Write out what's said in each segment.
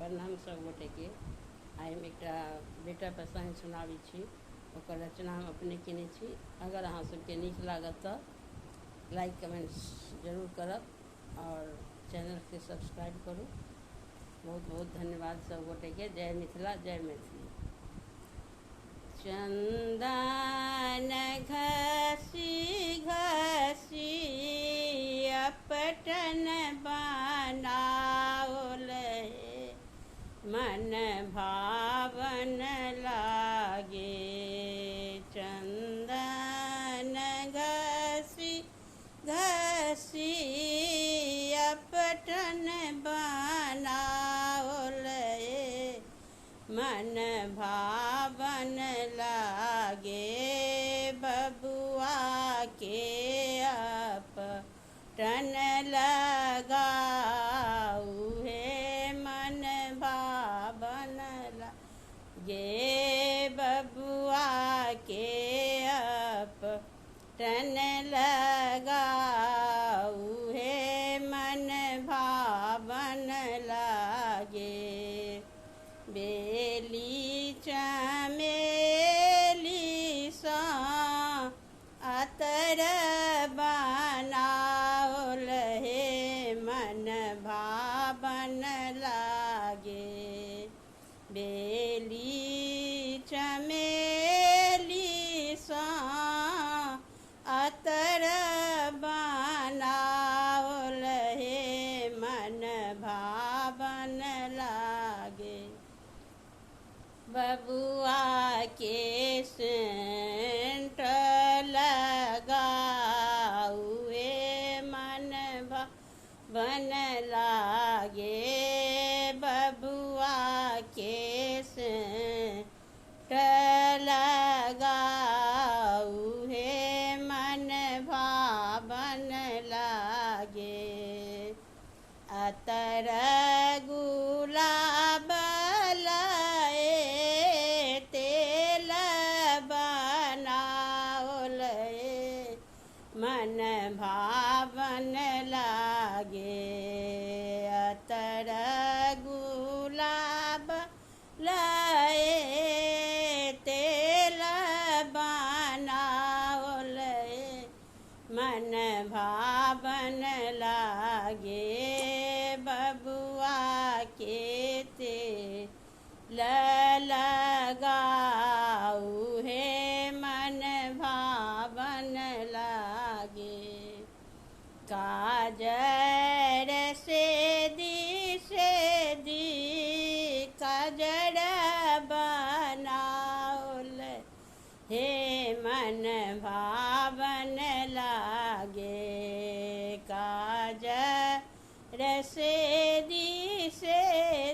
प्रणाम सब गोटे के। आइ हम एक बेटा पर साइन सुनाबै छी। ओकर रचना हम अपने केने छी। अगर अहाँ सबके नीक लागत तो लाइक कमेंट जरूर करब और चैनल के सब्सक्राइब करू। बहुत बहुत धन्यवाद सब गोटे के। जय मिथिला, जय मैथिली। चंदन घसी घसी अपटन बनाओल मन भावन लागे। चंदन घसी घसी अपटन बनाओल मन भावन लागे। बबुआ के अपटन लगाऊ हे मन भावन लागे। बबुआ के अपटन लगाऊ हे मन भावन लागे। बेली चमेली सा अतर बनाओल हे मन भावन लागे। बेली चमेली सा अतर बनाओल हे मन भावन लागे। बबुआ के सेंट लगाऊ हे मन भावन लागे। बबुआ के सेंट लगाऊ हे मन भावन लागे। अतर गुलाब तेल बनाओल मन भावन लागे। अतर गुलाब तेल बनाओल मन भावन लागे। बबुआ के तेल लगाऊ हे मन भावन लागे। काजर से दी काजर बनाओल हे मन भावन लागे। काजर से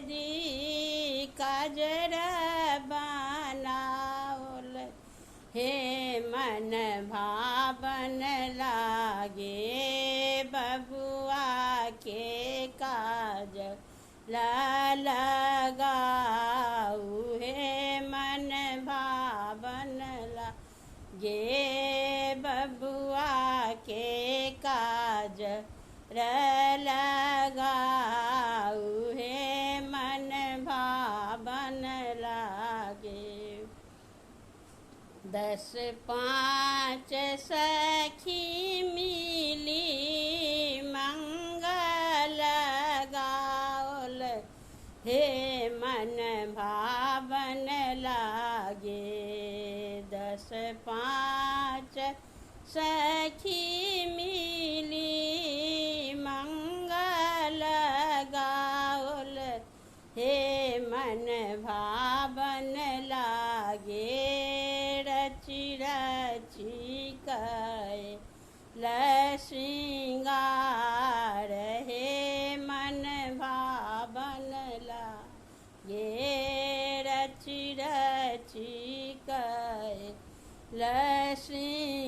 दी काजर बनाओल हे मन भावन लागे। बबुआ के काजर लगाऊ हे मन भावन लागे। बबुआ के काजर लगाऊ हे मन भावन लागे। 10 5 सखी मिली मंगल गाओल हे मन भावन लागे। 10 5 सखी मिली मंगल गाओल हे मन भावन लागे। रची रची कैल श्रृंगार हे मन भावन लागे। रची रची कैल श्रृंगार